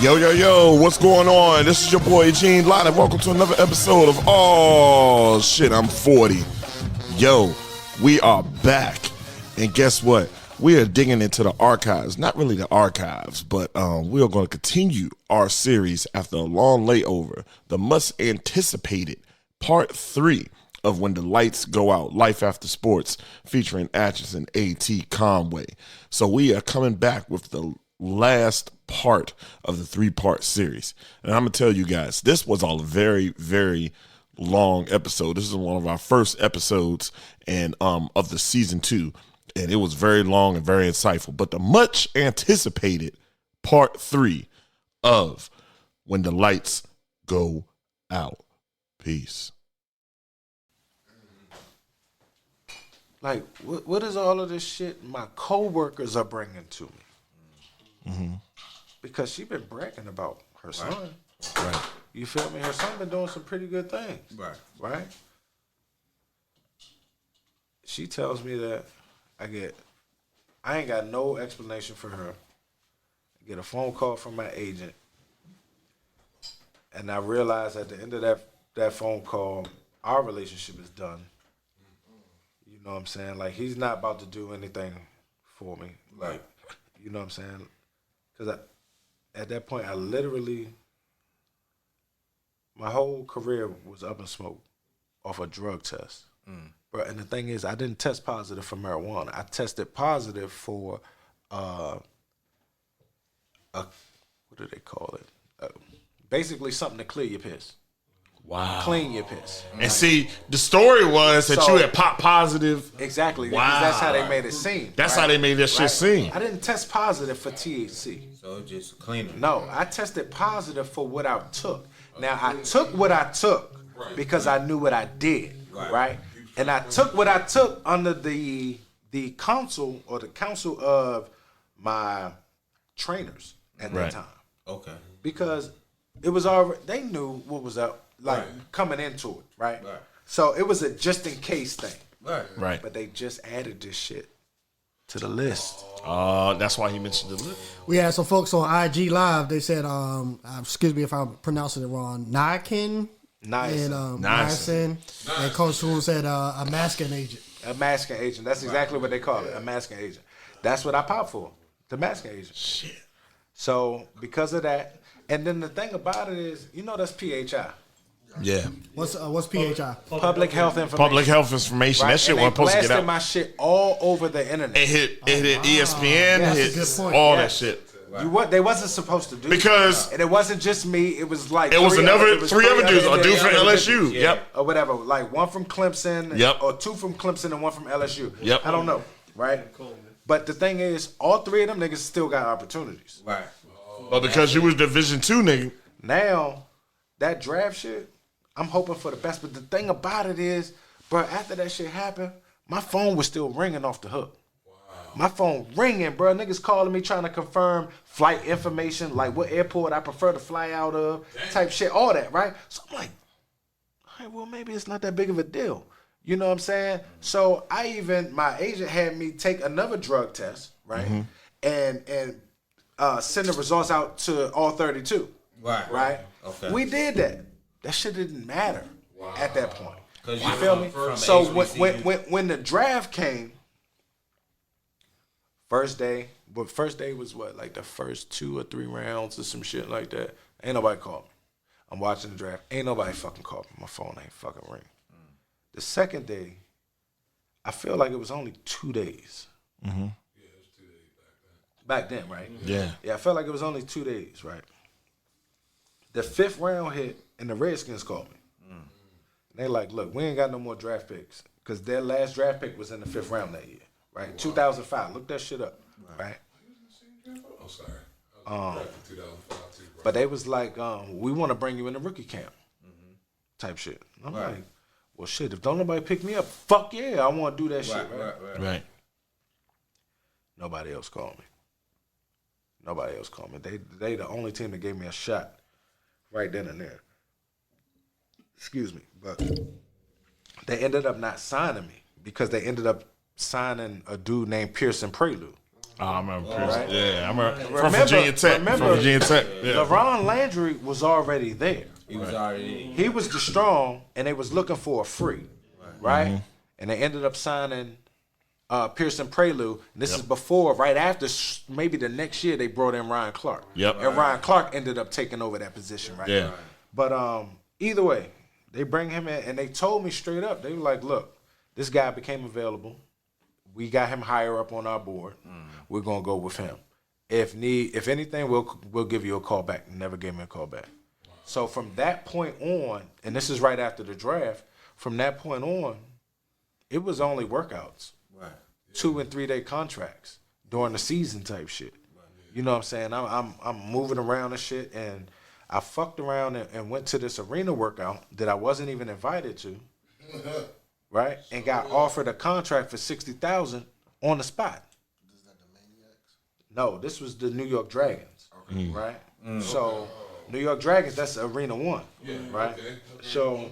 Yo, what's going on? This is your boy Gene Lott, and welcome to another episode of Oh Shit, I'm 40. Yo, we are back, and guess what? We are digging into the archives. Not really the archives, but we are going to continue our series after a long layover, the much anticipated part 3 of When the Lights Go Out, Life After Sports, featuring Atchison A.T. Conway. So we are coming back with the last part of the 3-part series. And I'm going to tell you guys, this was a very, very long episode. This is one of our first episodes and of the season 2. And it was very long and very insightful. But the much anticipated part 3 of When the Lights Go Out. Peace. Like, what is all of this shit my coworkers are bringing to me? Mm-hmm. Because she been bragging about her son. Right. You feel me? Her son been doing some pretty good things. Right? She tells me that I ain't got no explanation for her. I get a phone call from my agent. And I realize at the end of that phone call, our relationship is done. You know what I'm saying? Like, he's not about to do anything for me. Like, you know what I'm saying? Because at that point, I literally, my whole career was up in smoke off a drug test. Bro, and the thing is, I didn't test positive for marijuana. I tested positive for, what do they call it? Basically something to clear your piss. Wow. Clean your piss. And see, the story was that you had popped positive. Exactly. Wow. Because that's how they made it seem. That's how they made that shit seem. I didn't test positive for THC. So just clean it. No, I tested positive for what I took. Now, I took what I took because I knew what I did, right? And I took what I took under the counsel of my trainers at that time. Okay. Because it was already, they knew what was up, coming into it, right? So it was a just in case thing. Right. But they just added this shit to the list. That's why he mentioned the list. We had some folks on IG Live. They said, excuse me if I'm pronouncing it wrong, niacin. Niacin. And Coach Swoon said a masking agent. A masking agent. That's exactly what they call it, a masking agent. That's what I popped for, the masking agent. Shit. So because of that, and then the thing about it is, that's PHI. Yeah. What's PHI? Public health information. Public health information. Right? That shit and wasn't supposed to get out. my shit all over the internet. It hit ESPN, That's a hit good point. all that shit. They wasn't supposed to do Because and it wasn't just me. It was like it was three other dudes. A dude from LSU. individuals. Yep. Or whatever. Like one from Clemson. Yep. Or 2 from Clemson and 1 from LSU. Yep. I don't know. Right. But the thing is, all 3 of them niggas still got opportunities. Right. But because you was Division II nigga. Now, that draft shit, I'm hoping for the best. But the thing about it is, bro, after that shit happened, my phone was still ringing off the hook. My phone ringing, bro. Niggas calling me trying to confirm flight information, like what airport I prefer to fly out of, type shit, all that, right? So I'm like, all right, well, maybe it's not that big of a deal. You know what I'm saying? So my agent had me take another drug test, right? And send the results out to all 32. Right? Okay. We did that. That shit didn't matter at that point. You feel me? So when the draft came, first day was what, like the first 2 or 3 rounds or some shit like that. Ain't nobody called me. I'm watching the draft. Ain't nobody fucking called me. My phone ain't fucking ring. The second day, I feel like it was only 2 days. Mm-hmm. Yeah, it was 2 days Back then, right? Yeah. Yeah, I felt like it was only 2 days, right? The 5th round hit, and the Redskins called me. They like, look, we ain't got no more draft picks because their last draft pick was in the 5th round that year, right? Wow. 2005. Look that shit up, right? Oh, sorry. I was drafted 2005 too, bro. But they was like, we want to bring you in the rookie camp, type shit. I'm like, well, shit, if don't nobody pick me up, fuck yeah, I want to do that shit, right? Nobody else called me. They the only team that gave me a shot right then and there. Excuse me, but they ended up not signing me because they ended up signing a dude named Pearson Prelude. I remember Chris. Right? Yeah, I remember from Virginia Tech. From Virginia Tech. Yeah. LaRon Landry was already there. He was already. He was the strong, and they was looking for a free, right? And they ended up signing Pearson Prelude. And this is before, right after, maybe the next year they brought in Ryan Clark. Yep. And Ryan Clark ended up taking over that position, right? Yeah. But either way, they bring him in, and they told me straight up, they were like, look, this guy became available. We got him higher up on our board. We're gonna go with him. If anything, we'll give you a call back. Never gave me a call back. Wow. So from that point on, and this is right after the draft. From that point on, it was only workouts, right? 2 and 3 day contracts during the season type shit. Right. You know what I'm saying? I'm moving around and shit, and I fucked around and went to this arena workout that I wasn't even invited to. Right, and got offered a contract for $60,000 on the spot. Is that the Maniacs? No, this was the New York Dragons, right? So, New York Dragons, that's Arena 1, right? Okay. So,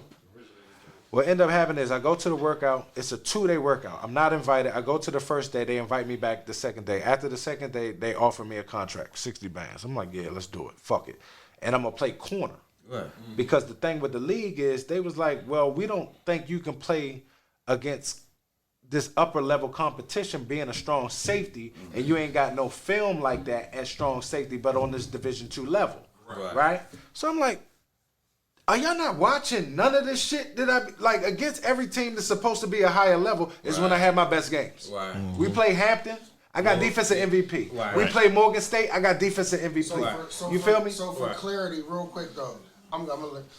what ended up happening is I go to the workout. It's a 2-day workout. I'm not invited. I go to the first day. They invite me back the second day. After the second day, they offer me a contract, 60 bands. I'm like, yeah, let's do it. Fuck it. And I'm going to play corner. Right. Because the thing with the league is they was like, well, we don't think you can play against this upper level competition being a strong safety, and you ain't got no film like that at strong safety, but on this Division II level, right? So I'm like, are y'all not watching none of this shit that I like against every team that's supposed to be a higher level is when I have my best games. Right. We play Hampton, I got defensive MVP. Right. We play Morgan State, I got defensive MVP. You feel me? So for clarity, real quick though,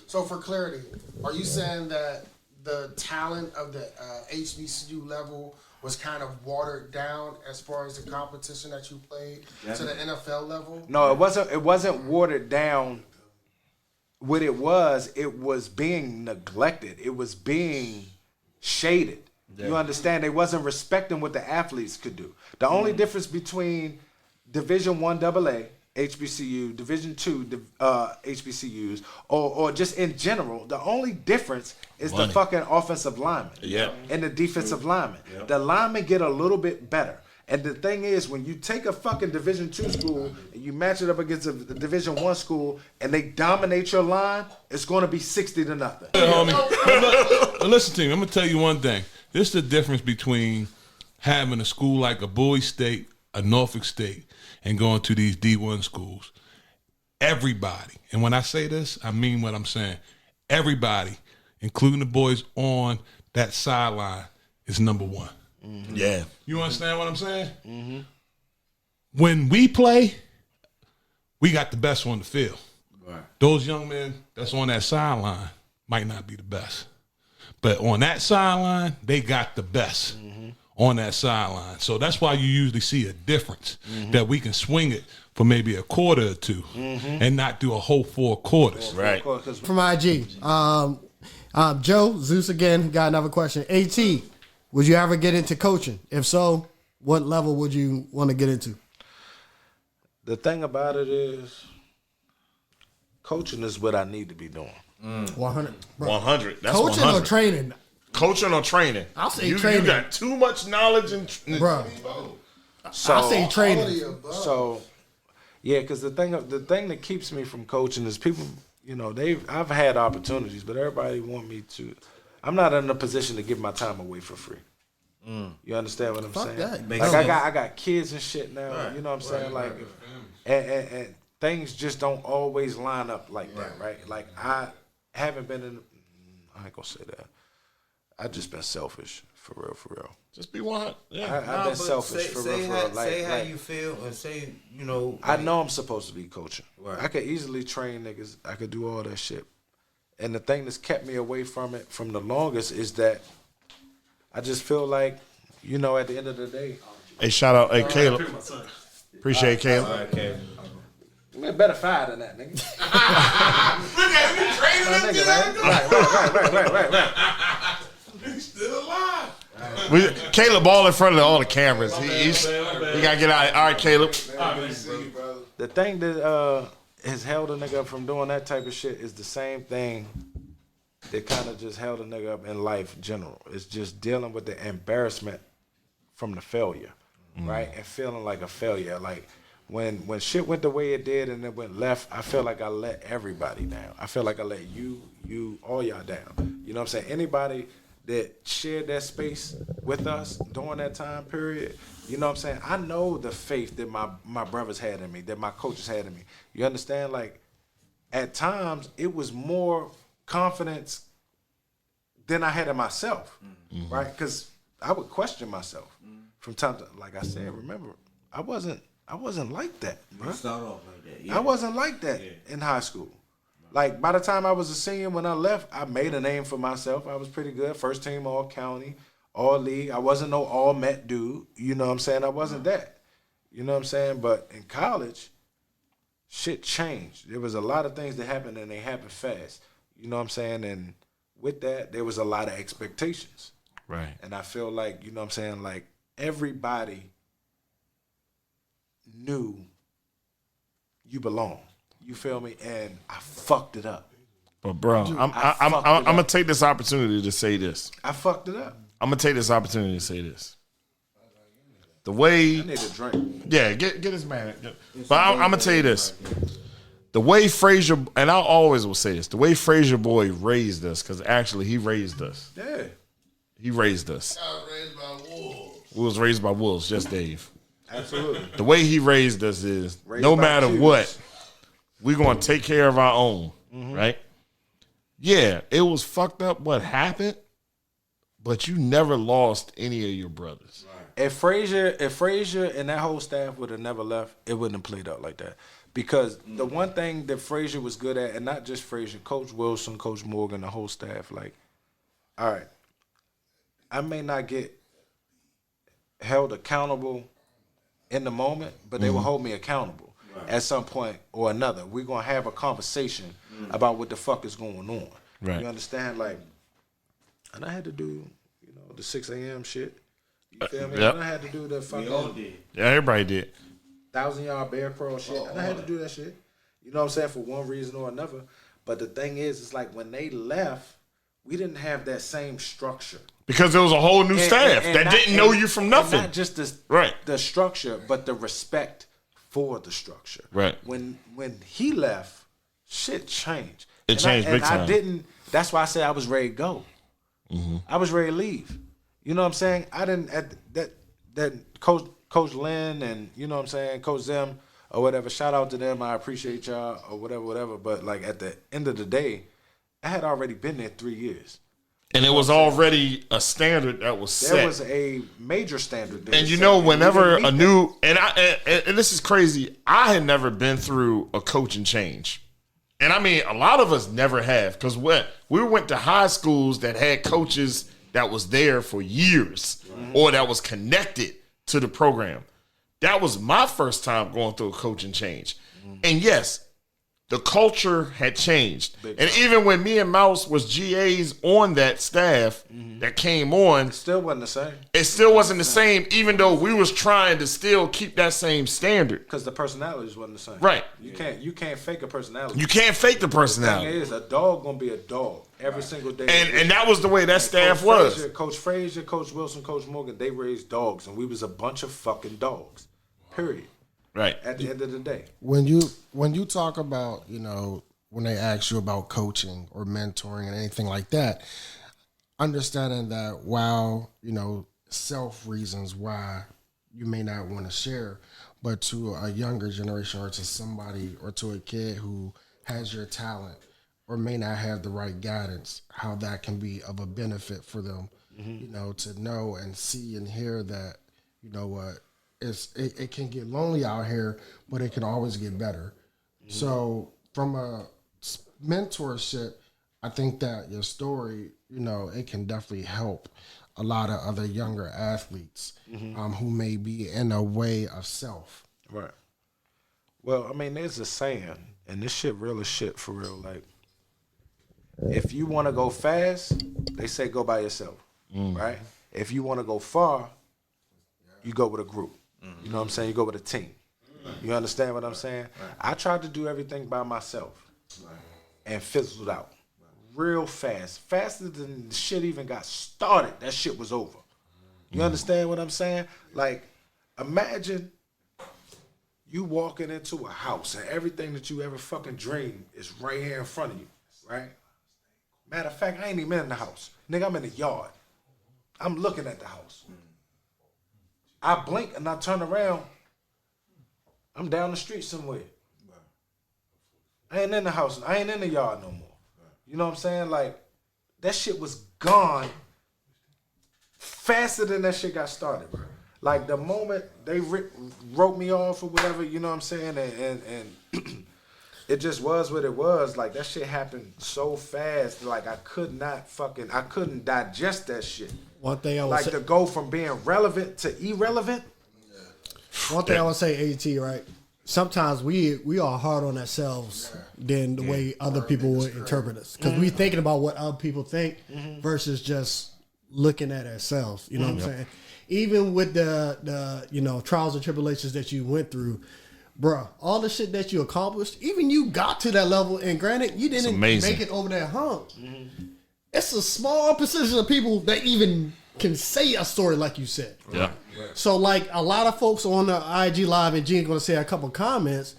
so for clarity, are you saying that the talent of the HBCU level was kind of watered down as far as the competition that you played to the NFL level? No, it wasn't. It wasn't watered down. What it was being neglected. It was being shaded. Yeah. You understand? They wasn't respecting what the athletes could do. The only difference between Division I AA, HBCU, Division II HBCUs, or just in general, the only difference is the fucking offensive lineman and the defensive lineman. Yep. The linemen get a little bit better. And the thing is, when you take a fucking Division II school and you match it up against a Division I school and they dominate your line, it's going to be 60-0. Yeah, homie. But listen to me. I'm going to tell you one thing. This is the difference between having a school like a Bowie State, a Norfolk State, and going to these D1 schools. Everybody, and when I say this, I mean what I'm saying. Everybody, including the boys on that sideline, is number one. Mm-hmm. Yeah. You understand what I'm saying? Mm-hmm. When we play, we got the best on the field. Right. Those young men that's on that sideline might not be the best. But on that sideline, they got the best on that sideline. So that's why you usually see a difference, that we can swing it for maybe a quarter or two and not do a whole 4 quarters. Right. From IG, Joe, Zeus again, got another question. AT, would you ever get into coaching? If so, what level would you want to get into? The thing about it is, coaching is what I need to be doing. 100. Bro. 100. That's coaching 100. or training? Coaching or training? I'll say you, training. You got too much knowledge and bro. So, I'll say training. So, yeah, because the thing that keeps me from coaching is people. You know, I've had opportunities, but everybody want me to. I'm not in a position to give my time away for free. You understand what I'm saying? That. Like I got kids and shit now. Right. You know what I'm saying? Like, and things just don't always line up like that, right? Like I haven't been in. I ain't gonna say that. I just been selfish for real. Just be 100. Yeah, I've been selfish for real. Say how you feel and say, you know. I know I'm supposed to be coaching. Right. I could easily train niggas. I could do all that shit. And the thing that's kept me away from it from the longest is that I just feel like, you know, at the end of the day. Hey, shout out, hey, Caleb. Appreciate Caleb. All right, Caleb. Man, better fire than that, nigga. Look at him, he training him. Right. He's still alive. Caleb all in front of all the cameras. We got to get out. All right, Caleb. The thing that has held a nigga up from doing that type of shit is the same thing that kind of just held a nigga up in life in general. It's just dealing with the embarrassment from the failure. right? And feeling like a failure. Like when shit went the way it did and it went left, I feel like I let everybody down. I feel like I let you, all y'all down. You know what I'm saying? Anybody that shared that space with us during that time period, you know what I'm saying? I know the faith that my brothers had in me, that my coaches had in me. You understand? Like, at times, it was more confidence than I had in myself, right? Because I would question myself from time to, like I said, remember, I wasn't like that, bro. Start off like that. Yeah. I wasn't like that in high school. Like, by the time I was a senior, when I left, I made a name for myself. I was pretty good. First team all county, all league. I wasn't no all Met dude. You know what I'm saying? I wasn't that. You know what I'm saying? But in college, shit changed. There was a lot of things that happened, and they happened fast. You know what I'm saying? And with that, there was a lot of expectations. Right. And I feel like, you know what I'm saying, like everybody knew you belong. You feel me? And I fucked it up. But bro, I'm gonna take this opportunity to say this. I fucked it up. I'm gonna take this opportunity to say this. The way, I need a drink. yeah, get this man. But I'm gonna tell you this. The way Frazier, and I always will say this, the way Frazier boy raised us, because actually he raised us. Yeah. He raised us. I was raised by wolves. We was raised by wolves, just Dave. Absolutely. The way he raised us is Raised no by matter Jews. what, we're gonna take care of our own, right? Yeah, it was fucked up what happened, but you never lost any of your brothers. If Frazier and that whole staff would have never left, it wouldn't have played out like that. Because the one thing that Frazier was good at, and not just Frazier, Coach Wilson, Coach Morgan, the whole staff, like, all right, I may not get held accountable in the moment, but they will hold me accountable at some point or another. We're going to have a conversation about what the fuck is going on. Right. You understand? Like, and I had to do, the 6 a.m. shit. You feel me? Yep. And I had to do the We all fucking did. Yeah, everybody did. 1,000-yard bear crawl shit. And I had to do that shit. You know what I'm saying? For one reason or another. But the thing is, it's like when they left, we didn't have that same structure. Because there was a whole new staff that didn't know you from nothing. Not just Right. the structure, but the respect for the structure. Right. When he left, shit changed. It changed big time. I didn't. That's why I said I was ready to go. I was ready to leave. You know what I'm saying? I didn't that Coach Lynn and you know what I'm saying, Coach Zim or whatever. Shout out to them. I appreciate y'all or whatever. But like at the end of the day, I had already been there 3 years. And it was already a standard that was set. There was a major standard. And you know, whenever a new and this is crazy, I had never been through a coaching change. And I mean, a lot of us never have, because we went to high schools that had coaches that was there for years or that was connected to the program. That was my first time going through a coaching change. And yes, the culture had changed. And even when me and Mouse was GAs on that staff that came on, still wasn't the same. it still wasn't the same, even though we was trying to still keep that same standard. Because the personalities wasn't the same. Right. You can't fake a personality. You can't fake the The thing personality. is, a dog gonna be a dog every single day. And that was the way that staff was. Coach Frazier, Coach Wilson, Coach Morgan, they raised dogs, and we was a bunch of fucking dogs. Period. Right. At the end of the day. When you talk about, when they ask you about coaching or mentoring and anything like that, understanding that while, self reasons why you may not want to share, but to a younger generation or to somebody or to a kid who has your talent or may not have the right guidance, how that can be of a benefit for them, to know and see and hear that, it can get lonely out here, but it can always get better. So from a mentorship, I think that your story, it can definitely help a lot of other younger athletes who may be in a way of self. Right. Well, I mean, there's a saying, and this shit real as shit for real. Like, if you want to go fast, they say go by yourself, right? If you want to go far, you go with a group. You know what I'm saying? You go with a team. You understand what I'm saying? I tried to do everything by myself and fizzled out real fast. Faster than the shit even got started, that shit was over. You understand what I'm saying? Like, Imagine you walking into a house and everything that you ever fucking dreamed is right here in front of you, right? Matter of fact, I ain't even in the house. Nigga, I'm in the yard. I'm looking at the house. I blink and I turn around. I'm down the street somewhere. I ain't in the house. I ain't in the yard no more. You know what I'm saying? Like, that shit was gone faster than that shit got started, bro. Like, the moment they wrote me off or whatever, you know what I'm saying? And it just was what it was. Like, that shit happened so fast. Like, I couldn't digest that shit. One thing I would Like, say, to go from being relevant to irrelevant. one thing I would say, AT, right? Sometimes we are hard on ourselves than the way other people would interpret us, because we thinking about what other people think versus just looking at ourselves. You know what I'm saying? Even with the trials and tribulations that you went through, bruh, all the shit that you accomplished, even you got to that level, and granted, you didn't make it over that hump. It's a small percentage of people that even can say a story like you said. Yeah. So, like, a lot of folks on the IG Live, and Gene going to say a couple comments,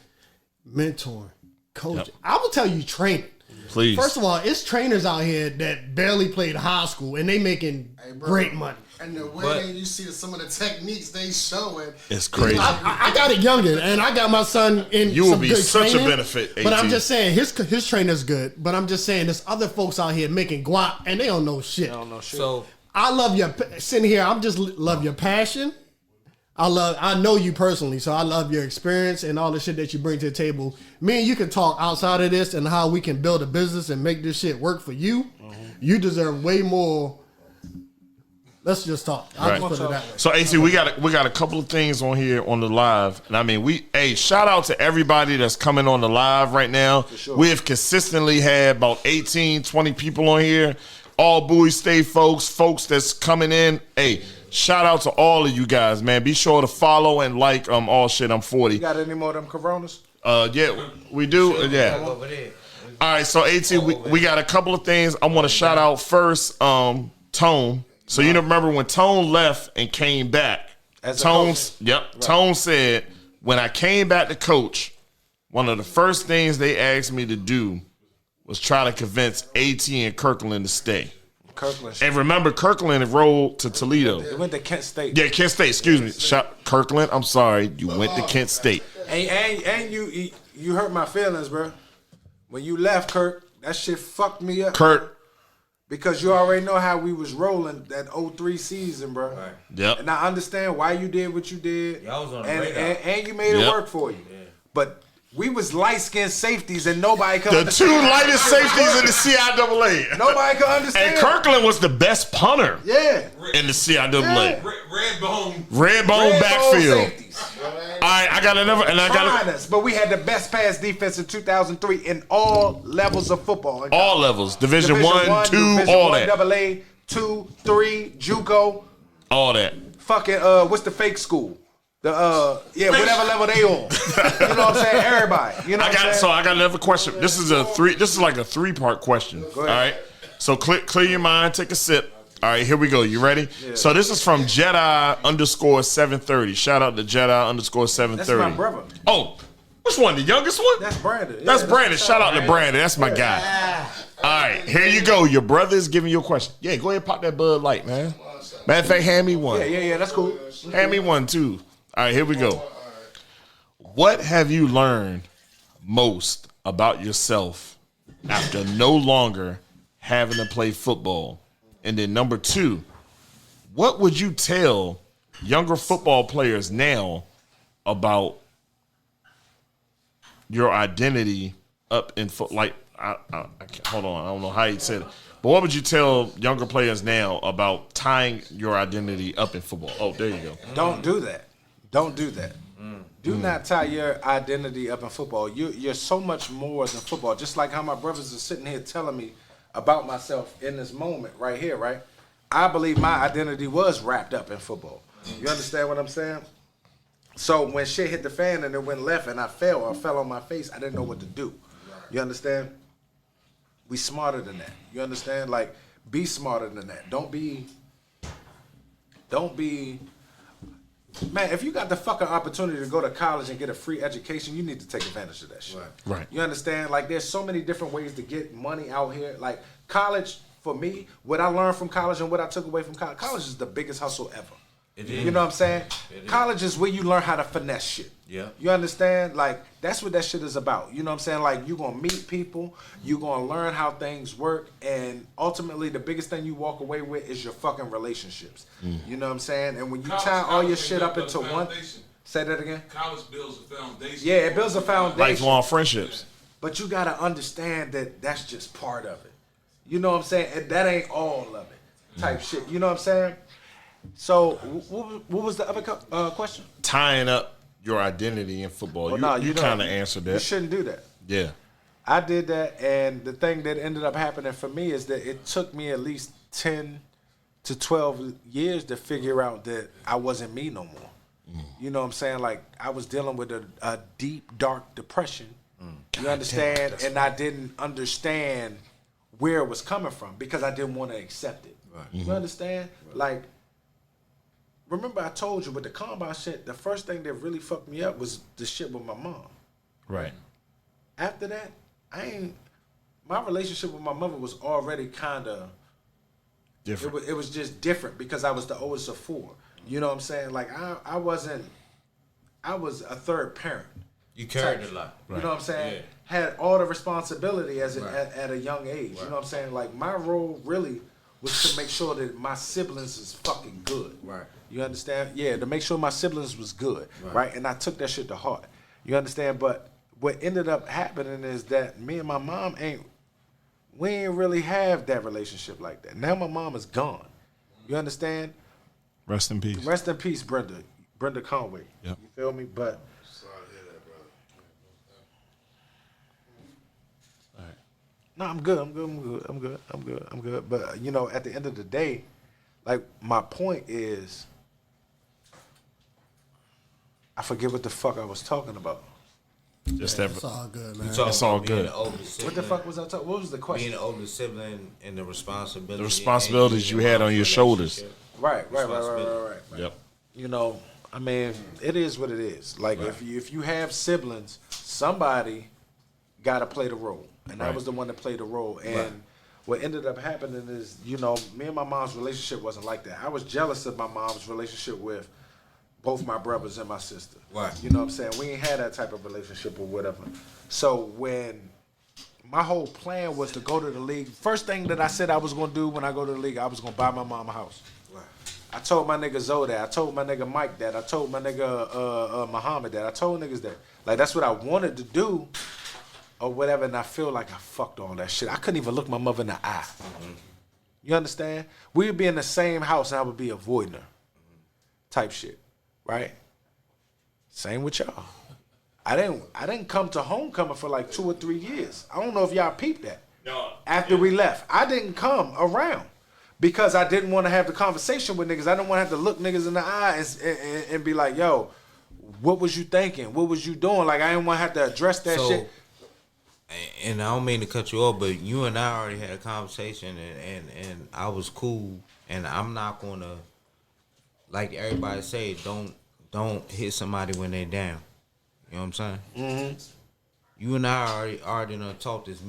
mentoring, coaching. Yep. I will tell you training. Please. First of all, it's trainers out here that barely played high school, and they making great money. And the way you see some of the techniques they showing, It's crazy. I got it younger, and I got my son in You will some be good such training, a benefit, But I'm 18. just saying, his trainer's good. But I'm just saying, there's other folks out here making guap, and they don't know shit. So I love your sitting here. I'm just love your passion. I know you personally, so I love your experience and all the shit that you bring to the table. Me and you can talk outside of this and how we can build a business and make this shit work for you. You deserve way more. Let's just talk. I'll just put it that way. So AC, we got a couple of things on here on the live, and I mean shout out to everybody that's coming on the live right now. Sure. We have consistently had about 18, 20 people on here. All Bowie State folks that's coming in. Hey, shout out to all of you guys, man. Be sure to follow and like all shit. I'm 40. You got any more of them Coronas? Yeah, we do. Yeah. over there. All right, so AT, we got a couple of things. I want to shout out first, Tone. So you remember when Tone left and came back? Tone said, when I came back to coach, one of the first things they asked me to do was try to convince AT and Kirkland to stay. Kirkland. And remember, Kirkland enrolled to Toledo. They went to Kent State. Yeah, Kent State. Excuse me, Kirkland. I'm sorry, you went to Kent State. And you hurt my feelings, bro. When you left, Kirk, that shit fucked me up. Kurt. Because you already know how we was rolling that 03 season, bro. Right. Yep. And I understand why you did what you did. Yeah, I was on the and, radar. and you made it work for you. Yeah. But we was light-skinned safeties and nobody could The understand. two lightest safeties in the CIAA. Nobody could understand. And Kirkland was the best punter Yeah. in the CIAA. Yeah. Red bone backfield. Safeties. All right, I got another, and I got Us, but we had the best pass defense in 2003 in all levels of football. all levels, Division 1, 2, all that, AA, 2, 3, JUCO, all that. fucking what's the fake school? Whatever level they on. You know what I'm saying? Everybody. You know what I'm saying? I got another question. This is like a 3-part question. All right. So clear your mind, take a sip. All right, here we go. You ready? Yeah. So this is from Jedi_730. Shout out to Jedi_730. That's my brother. Oh, which one? The youngest one? That's Brandon. That's Brandon. Shout out to Brandon. That's my guy. All right, here you go. Your brother is giving you a question. Yeah, go ahead and pop that Bud Light, man. Matter of fact, hand me one. Yeah, that's cool. Hand me one, too. All right, here we go. What have you learned most about yourself after no longer having to play football? And then number 2, what would you tell younger football players now about your identity up in foot? Like, I can't, hold on, I don't know how you said it, but what would you tell younger players now about tying your identity up in football? Oh, there you go. Don't do that. Don't do that. Do not tie your identity up in football. You're so much more than football. Just like how my brothers are sitting here telling me about myself in this moment right here, right? I believe my identity was wrapped up in football. You understand what I'm saying? So when shit hit the fan and it went left and I fell on my face, I didn't know what to do. You understand? We smarter than that. You understand? Like, be smarter than that. Don't be Man, if you got the fucking opportunity to go to college and get a free education, you need to take advantage of that shit. Right. You understand? Like, there's so many different ways to get money out here. Like, college, for me, what I learned from college and what I took away from college, college is the biggest hustle ever. It is. You know what I'm saying? It is. College is where you learn how to finesse shit. Yeah. You understand? Like, that's what that shit is about. You know what I'm saying? Like, you're going to meet people. You're going to learn how things work. And ultimately, the biggest thing you walk away with is your fucking relationships. You know what I'm saying? And when you tie all your shit up into one... Say that again? College builds a foundation. Yeah, it builds a foundation. Lifelong friendships. But you got to understand that that's just part of it. You know what I'm saying? And that ain't all of it type shit. You know what I'm saying? So, what was the other question? Tying up your identity in football. Well, you kind of answered You that. shouldn't do that. Yeah. I did that, and the thing that ended up happening for me is that it took me at least 10 to 12 years to figure out that I wasn't me no more. You know what I'm saying? Like, I was dealing with a deep, dark depression. You understand? And I didn't understand where it was coming from because I didn't want to accept it. Right. You understand? Right. Like, remember I told you with the combine shit, the first thing that really fucked me up was the shit with my mom. Right. After that, my relationship with my mother was already kind of different. It was just different because I was the oldest of four. You know what I'm saying? Like, I was a third parent. You carried a lot. You know what I'm saying? Yeah. Had all the responsibility at a young age. Right. You know what I'm saying? Like, my role really was to make sure that my siblings is fucking good. Right. You understand? Yeah, to make sure my siblings was good. Right. And I took that shit to heart. You understand? But what ended up happening is that me and my mom we ain't really have that relationship like that. Now my mom is gone. You understand? Rest in peace. Rest in peace, Brenda Conway. Yep. You feel me? But Sorry to hear that, brother. All right. no, I'm good. But you know, at the end of the day, like, my point is, I forget what the fuck I was talking about. Just that. It's all good, man. It's all good. What the fuck was I talking? What was the question? Being the older sibling and the responsibility. The responsibilities you had on your shoulders. Right. Yep. You know, I mean, it is what it is. Like, if you have siblings, somebody got to play the role, and I was the one that played the role. And what ended up happening is, you know, me and my mom's relationship wasn't like that. I was jealous of my mom's relationship with both my brothers and my sister. Right. You know what I'm saying? We ain't had that type of relationship or whatever. So when my whole plan was to go to the league, first thing that I said I was going to do when I go to the league, I was going to buy my mom a house. Right. I told my nigga Zoe that. I told my nigga Mike that. I told my nigga Muhammad that. I told niggas that. Like, that's what I wanted to do or whatever, and I feel like I fucked all that shit. I couldn't even look my mother in the eye. Mm-hmm. You understand? We would be in the same house and I would be avoiding her. Type shit. Right? Same with y'all. I didn't come to homecoming for like 2 or 3 years. I don't know if y'all peeped that. No. After we left, I didn't come around because I didn't want to have the conversation with niggas. I didn't want to have to look niggas in the eye and be like, yo, what was you thinking? What was you doing? Like, I didn't want to have to address that shit. And I don't mean to cut you off, but you and I already had a conversation, and I was cool, and I'm not gonna, like everybody say, don't hit somebody when they down. You know what I'm saying? Mm-hmm. You and I already done talked as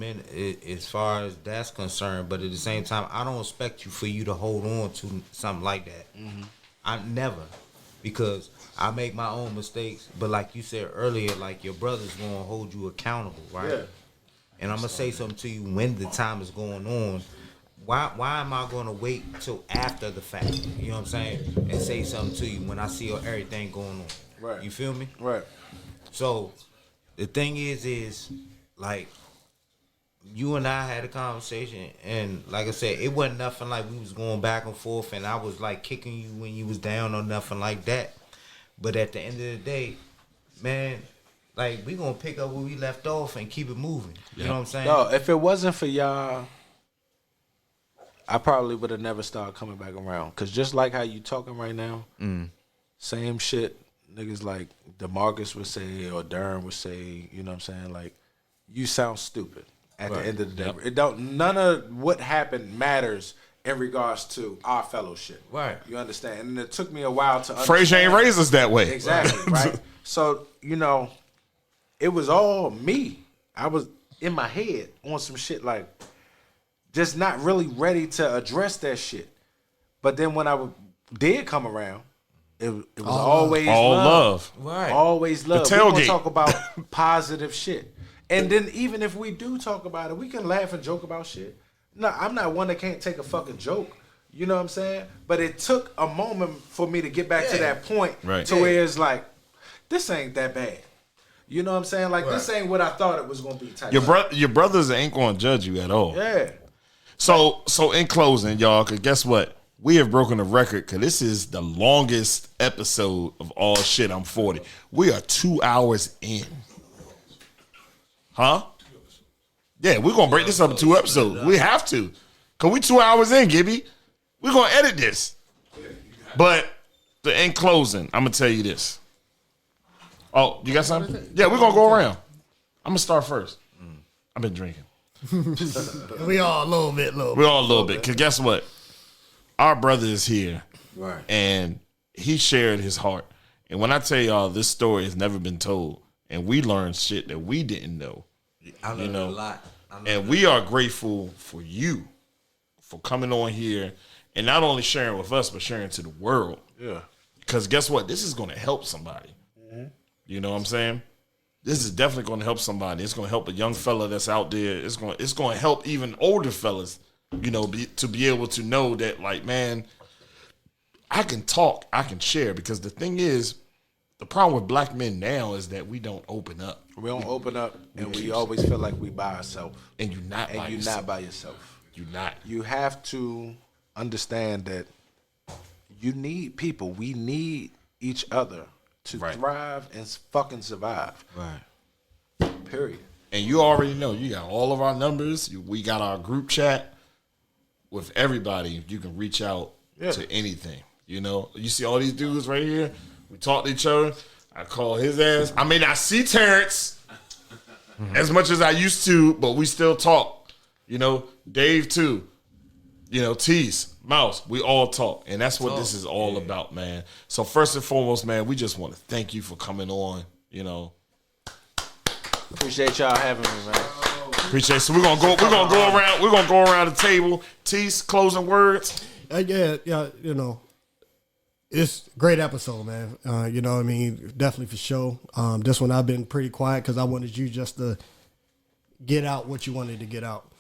far as that's concerned, but at the same time, I don't expect for you to hold on to something like that. Mm-hmm. I never, because I make my own mistakes, but like you said earlier, like, your brother's gonna hold you accountable, right? Yeah. And I'm gonna say something to you when the time is going on. Why am I gonna wait till after the fact? You know what I'm saying? And say something to you when I see everything going on. Right. You feel me? Right. So the thing is like, you and I had a conversation, and like I said, it wasn't nothing like we was going back and forth and I was like kicking you when you was down or nothing like that. But at the end of the day, man, like, we gonna pick up where we left off and keep it moving. You know what I'm saying? No, if it wasn't for y'all, I probably would have never started coming back around. Cause just like how you talking right now, same shit niggas like DeMarcus would say or Durham would say, you know what I'm saying? Like, you sound stupid at the end of the day. It don't, none of what happened matters in regards to our fellowship. Right. You understand? And it took me a while to understand. Frazier ain't raised us that way. Exactly, right? So, it was all me. I was in my head on some shit like just not really ready to address that shit. But then when did come around, it was always all love. Right. Always love. The We're gonna tailgate. talk about positive shit. And then even if we do talk about it, we can laugh and joke about shit. No, I'm not one that can't take a fucking joke. You know what I'm saying? But it took a moment for me to get back to that point to where it's like, this ain't that bad. You know what I'm saying? Like, this ain't what I thought it was going to be type Your brothers ain't going to judge you at all. Yeah. So in closing, y'all, because guess what? We have broken a record because this is the longest episode of All Shit, I'm 40. We are 2 hours in. Huh? Yeah, we're going to break this up in 2 episodes. We have to. Because we 2 hours in, Gibby. We're going to edit this. But in closing, I'm going to tell you this. Oh, you got something? Yeah, we're going to go around. I'm going to start first. I've been drinking. We all a little bit. We're all a little bit. Because guess what? Our brother is here. Right. And he shared his heart. And when I tell y'all, this story has never been told. And we learned shit that we didn't know. I learned a lot. And we are grateful for you for coming on here and not only sharing with us, but sharing to the world. Yeah. Because guess what? This is going to help somebody. You know what I'm saying? This is definitely going to help somebody. It's going to help a young fella that's out there. It's going to help even older fellas, to be able to know that, like, man, I can talk, I can share. Because the thing is, the problem with black men now is that we don't open up. We don't open up, and we always feel like we by ourselves. And you're not by yourself. Not by yourself. You're not. You have to understand that you need people. We need each other to thrive and fucking survive. Right. Period. And you already know, you got all of our numbers. We got our group chat with everybody. You can reach out to anything. You see all these dudes right here. We talk to each other. I call his ass. I may not see Terrence as much as I used to, but we still talk. Dave too. Tease, Mouse, we all talk. And that's what this is all about, man. So first and foremost, man, we just want to thank you for coming on, Appreciate y'all having me, man. Appreciate it. So we're gonna go around the table. Tease, closing words. It's a great episode, man. Definitely for sure. This one I've been pretty quiet because I wanted you just to get out what you wanted to get out.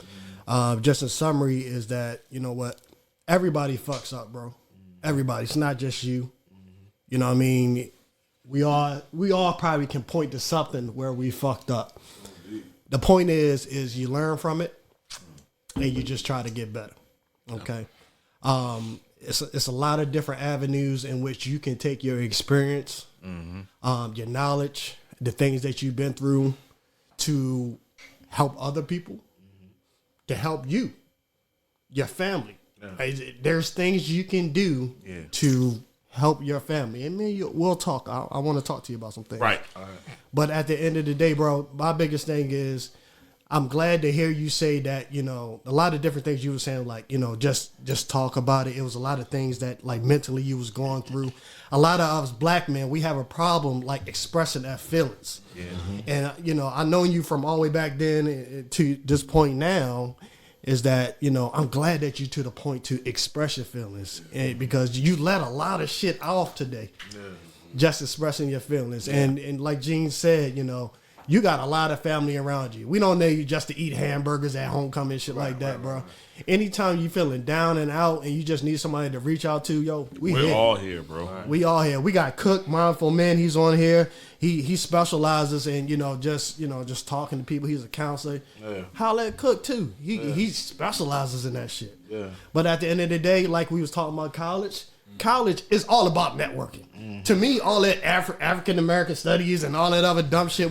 Just in summary is that, everybody fucks up, bro. Everybody. It's not just you. You know what I mean? We all probably can point to something where we fucked up. The point is you learn from it and you just try to get better. Okay. It's a lot of different avenues in which you can take your experience, your knowledge, the things that you've been through to help other people, to help you, your family. Yeah. There's things you can do to help your family. And we'll talk. I want to talk to you about some things. Right. But at the end of the day, bro, my biggest thing is I'm glad to hear you say that, a lot of different things you were saying, like, just talk about it. It was a lot of things that, like, mentally you was going through. A lot of us black men, we have a problem, like, expressing our feelings. Yeah. And, I known you from all the way back then to this point now is that, I'm glad that you to the point to express your feelings because you let a lot of shit off today. Yeah. Just expressing your feelings. Yeah. And like Gene said, you got a lot of family around you. We don't know you just to eat hamburgers at homecoming and shit like that, bro. Anytime you feeling down and out and you just need somebody to reach out to, we're all here, bro. We all here. We got Cook, Mindful Men. He's on here. He specializes in, just talking to people. He's a counselor. Yeah. Holla at Cook too. He specializes in that shit. Yeah. But at the end of the day, like we was talking about college is all about networking. Mm-hmm. To me, all that African American studies and all that other dumb shit,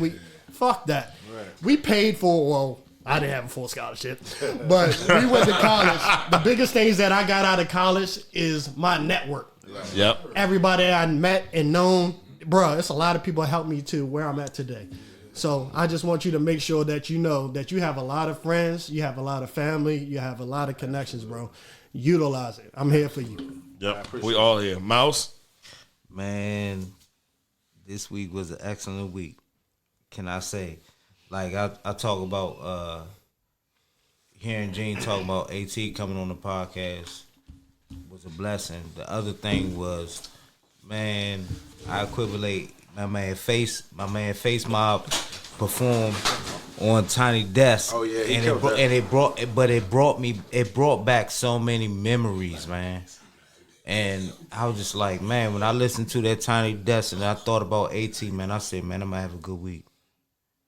fuck that. Right. We paid for, I didn't have a full scholarship, but we went to college. The biggest things that I got out of college is my network. Yep. Everybody I met and known, bro, it's a lot of people helped me to where I'm at today. So I just want you to make sure that you know that you have a lot of friends, you have a lot of family, you have a lot of connections, bro. utilize it. I'm here for you. Yep. We all here. Mouse. Man, this week was an excellent week. Can I say? Like I talk about hearing Gene talk about AT coming on the podcast was a blessing. The other thing was, man, I equivalate my man Face Mob performed on Tiny Desk. Oh, yeah, he and killed that. it brought back so many memories, man. And I was just like, man, when I listened to that Tiny Desk and I thought about AT, man, I said, man, I'm gonna have a good week.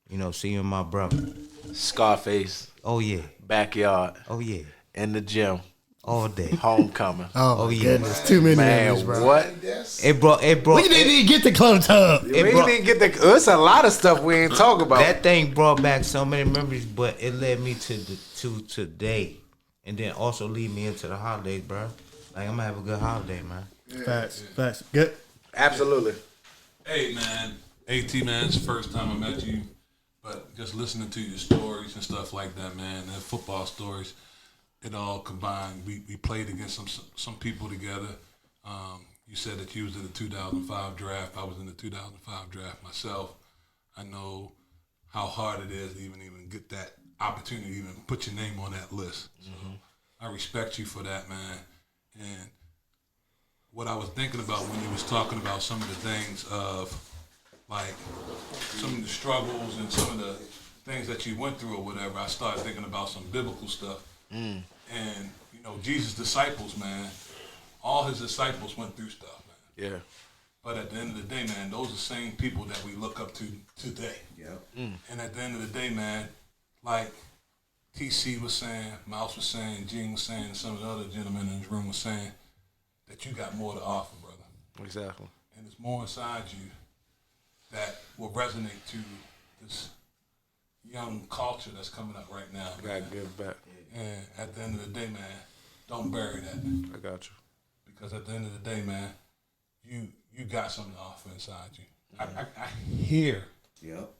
You know, seeing my brother. Scarface, Oh yeah. backyard, Oh yeah. in the gym, All day. homecoming. Oh, yeah. goodness. Too many memories, Man, bro. what? It brought We didn't even get the club tub. We brought- didn't get the. It's a lot of stuff we ain't talk about. that thing brought back so many memories, but it led me to today, and then also lead me into the holidays, bro. Like I'm gonna have a good holiday, man. Facts. Good. Absolutely. Hey man, AT man, it's the first time I met you, but just listening to your stories and stuff like that, man, and football stories, it all combined. We played against some people together. You said that you was in the 2005 draft. I was in the 2005 draft myself. I know how hard it is to even get that opportunity to even put your name on that list. So I respect you for that, man. And what I was thinking about when you was talking about some of the things of, like, some of the struggles and some of the things that you went through or whatever, I started thinking about some biblical stuff. And, you know, Jesus' disciples, man, all his disciples went through stuff, man. Yeah. But at the end of the day, man, those are the same people that we look up to today. Yep. And at the end of the day, man, like TC was saying, Mouse was saying, Gene was saying, and some of the other gentlemen in this room was saying, that you got more to offer, brother. Exactly. And there's more inside you that will resonate to this young culture that's coming up right now. Gotta man. give back. And at the end of the day, man, don't bury that. I got you. Because at the end of the day, man, you got something to offer inside you. I hear, Yep.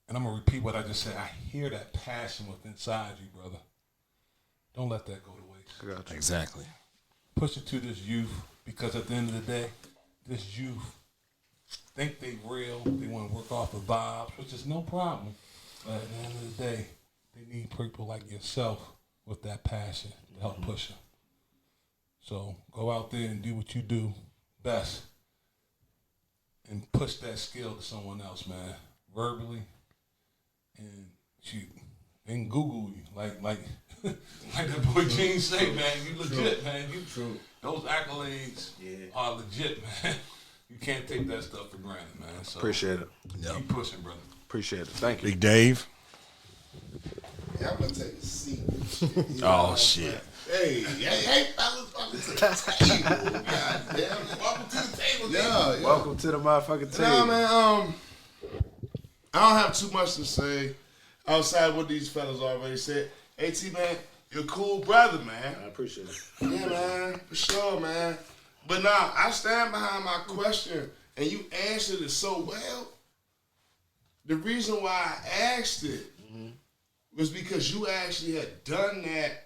and I'm going to repeat what I just said, I hear that passion within inside you, brother. Don't let that go to waste. I got you. Exactly. Push it to this youth, because at the end of the day, this youth think they real, they want to work off the vibes, which is no problem. But at the end of the day, they need people like yourself with that passion to help push them. So go out there and do what you do best and push that skill to someone else, man, verbally. And shoot, they can Google you, like like that boy Gene say, man, you legit, man. You those accolades are legit, man. You can't take that stuff for granted, man. So Appreciate it. keep pushing, brother. Appreciate it. Thank you. Big Dave. Yeah, I'm gonna take a seat. Oh shit. Hey, fellas, welcome to the table. Goddamn, welcome to the table. Yeah. Welcome to the motherfucking team. Nah, man. I don't have too much to say outside what these fellas already said. AT, man, you're a cool brother, man. I appreciate it. Yeah, man, for sure, man. But now I stand behind my question, and you answered it so well. The reason why I asked it was because you actually had done that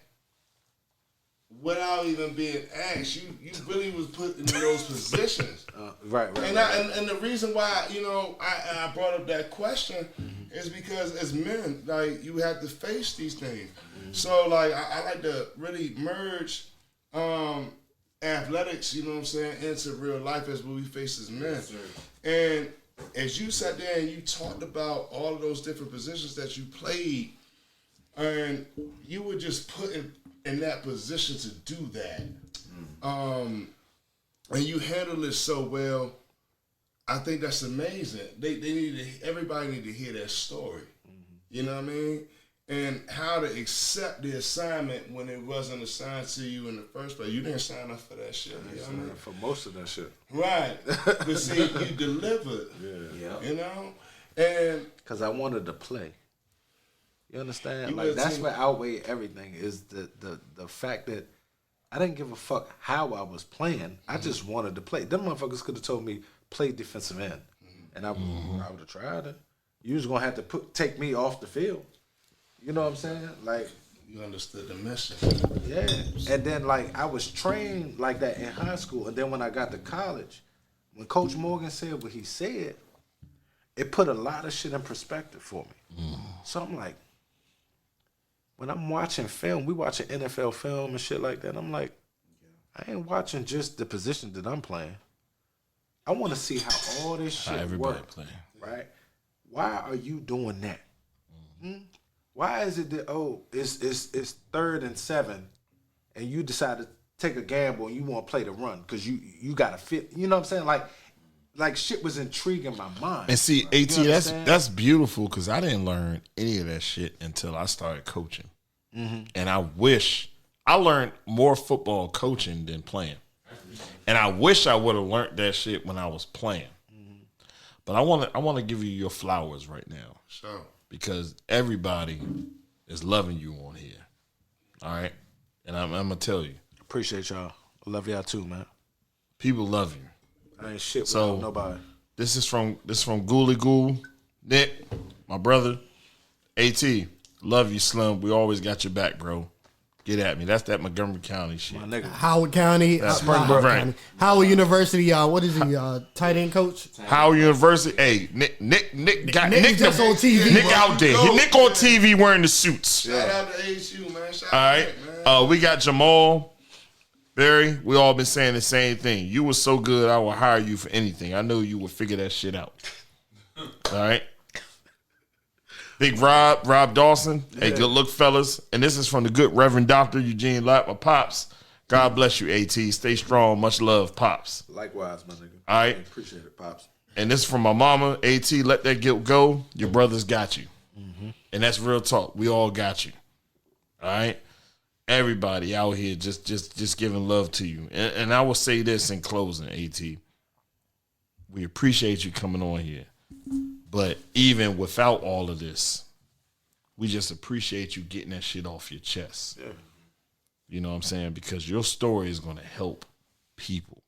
without even being asked. You really was put in those positions. Right. And the reason why, you know, I brought up that question is because as men, like, you have to face these things. So, like, I like to really merge athletics, you know what I'm saying, into real life as what we face as men. And as you sat there and you talked about all of those different positions that you played, and you were just put in that position to do that. And you handled it so well. I think that's amazing. Everybody need to hear that story. You know what I mean? And how to accept the assignment when it wasn't assigned to you in the first place. You didn't sign up for that shit. You know what I mean? For most of that shit. Right. But see, you delivered. Yeah. You know? And Because I wanted to play. You understand? You Like, that's team- what outweighed everything is the fact that I didn't give a fuck how I was playing. I just wanted to play. Them motherfuckers could have told me, play defensive end. And I would have tried it. You was going to have to take me off the field. You know what I'm saying? Like, You understood the mission. Yeah. And then like I was trained like that in high school. And then when I got to college, when Coach Morgan said what he said, it put a lot of shit in perspective for me. So I'm like, when I'm watching film, we watching NFL film and shit like that, I'm like, I ain't watching just the position that I'm playing. I want to see how all this shit works. Right? Why are you doing that? Why is it that it's 3rd and 7, and you decide to take a gamble and you want to play the run because you got to fit? You know what I'm saying? Like shit was intriguing my mind. And see, AT, that's beautiful because I didn't learn any of that shit until I started coaching. And I wish I learned more football coaching than playing. And I wish I would have learned that shit when I was playing. But I want to give you your flowers right now. Sure. Because everybody is loving you on here. All right? And I'm going to tell you. Appreciate y'all. I love y'all too, man. People love you. I ain't shit without nobody. This is from Ghoulie Ghoul, Nick, my brother, AT. Love you, Slim. We always got your back, bro. Get at me. That's that Montgomery County shit. My nigga. Howard County, Springbrook. County. Howard University. What is he? Tight end coach. Howard University. Hey, Nick got Nick just on TV. Nick out there. Nick on TV wearing the suits. Shout out to ASU, man. Shout All out right. to that, man. We got Jamal. Barry, we all been saying the same thing. You were so good, I would hire you for anything. I know you would figure that shit out. All right. Big Rob Dawson. Hey, good look, fellas. And this is from the good Reverend Dr. Eugene Lott, my pops. God bless you, AT. Stay strong. Much love, pops. Likewise, my nigga. All right. Appreciate it, pops. And this is from my mama, AT. Let that guilt go. Your brothers got you. And that's real talk. We all got you. All right. Everybody out here just giving love to you. And I will say this in closing, AT. We appreciate you coming on here. But even without all of this, we just appreciate you getting that shit off your chest. Yeah. You know what I'm saying? Because your story is going to help people.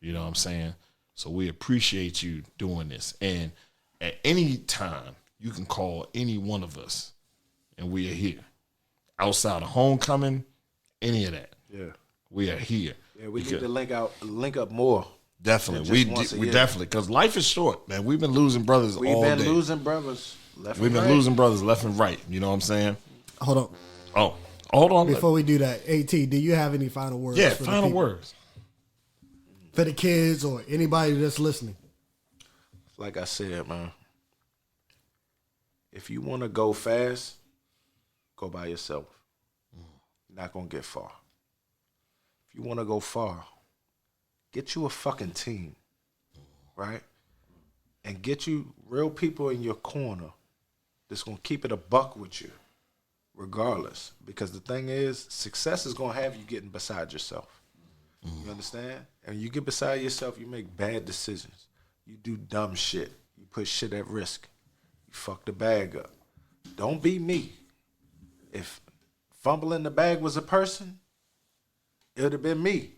You know what I'm saying? So we appreciate you doing this. And at any time, you can call any one of us, and we are here. Outside of homecoming, any of that. Yeah. We are here. Yeah, we need to link up more. Definitely. We definitely, because life is short, man. We've been losing brothers all day. We've been losing brothers left and right. You know what I'm saying? Hold on. Oh, hold on. Before we do that, AT, do you have any final words? Yeah, for the final people? words. For the kids or anybody that's listening. Like I said, man, if you want to go fast, go by yourself. You're not going to get far. If you want to go far, get you a fucking team, right? And get you real people in your corner that's going to keep it a buck with you, regardless. Because the thing is, success is going to have you getting beside yourself. You understand? And you get beside yourself, you make bad decisions. You do dumb shit. You put shit at risk. You fuck the bag up. Don't be me. If fumbling the bag was a person, it would have been me.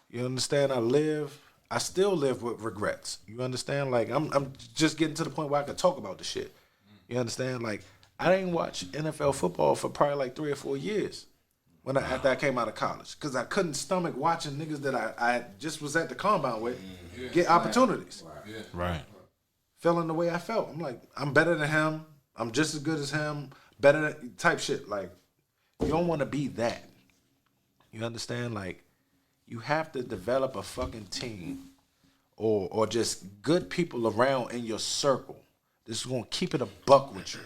You understand? I still live with regrets. You understand? Like I'm just getting to the point where I can talk about the shit. You understand? Like I didn't watch NFL football for probably like 3 or 4 years after I came out of college, because I couldn't stomach watching niggas that I just was at the combine with get opportunities. Right. Feeling the way I felt. I'm like, I'm better than him. I'm just as good as him. Better than type shit. Like, you don't want to be that. You understand? Like, you have to develop a fucking team or just good people around in your circle. This is going to keep it a buck with you.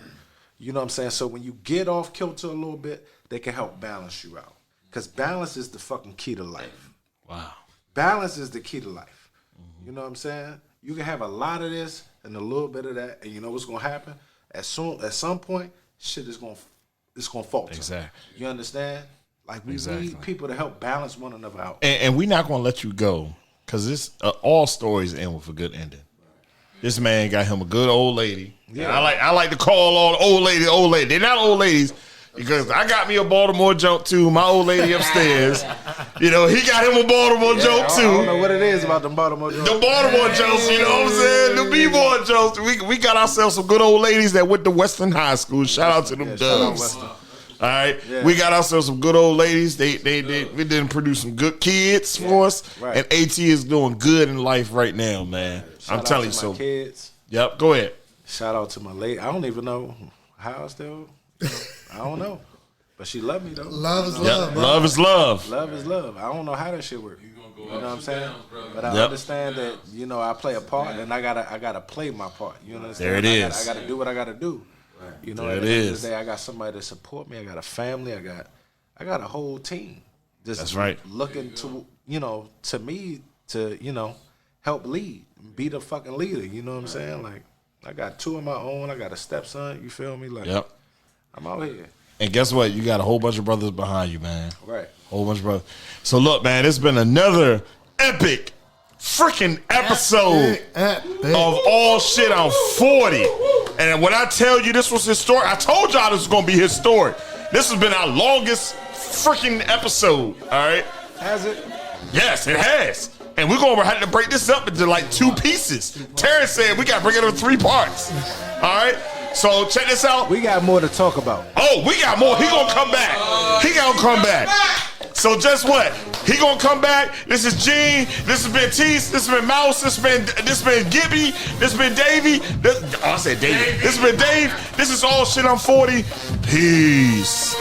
You know what I'm saying? So when you get off kilter a little bit, they can help balance you out. Because balance is the fucking key to life. Wow. Balance is the key to life. You know what I'm saying? You can have a lot of this and a little bit of that, and you know what's going to happen? At some point, shit is going to falter. Exactly. You understand? Like, we need people to help balance one another out. And we're not going to let you go, because this all stories end with a good ending. This man got him a good old lady. Yeah. I like to call all the old lady. They're not old ladies. Because I got me a Baltimore joke too. My old lady upstairs, he got him a Baltimore joke I too. don't know what it is about them Baltimore jokes. The Baltimore jokes, you know what I'm saying? The B-boy jokes. We got ourselves some good old ladies that went to Western High School. Shout out to them dubs. All right, we got ourselves some good old ladies. We didn't produce some good kids for us, Right. and AT is doing good in life right now, man. I'm telling you so. Kids. Yep, go ahead. Shout out to my lady. I don't even know how I still. I don't know, but she loved me though. Love is love, bro. Love is love. Love is love. I don't know how that shit works. You know what I'm saying? But I Yep. understand that I play a part, and I gotta play my part. You understand? There it is. I gotta do what I gotta do. You know, There at it the end of is. the day, I got somebody to support me. I got a family. I got a whole team. Just That's right. Looking to to me to help lead, be the fucking leader. You know what I'm saying? Like I got two of my own. I got a stepson. You feel me? Like Yep. I'm out here. And guess what? You got a whole bunch of brothers behind you, man. Right. Whole bunch of brothers. So look, man, it's been another epic freaking episode of All Shit. I'm 40. And when I tell you this was historic, I told y'all this was going to be historic. This has been our longest freaking episode, all right? Has it? Yes, it has. And we're going to have to break this up into like 2 pieces. Terrence said we got to break it into 3 parts, all right? So check this out. We got more to talk about. Oh, we got more. He gonna come back. He gonna come back. So just what? He gonna come back. This is Gene. This has been Tease. This has been Mouse. This has been Gibby. This has been Davey. I said Davey. This has been Dave. This is All Shit. I'm 40. Peace.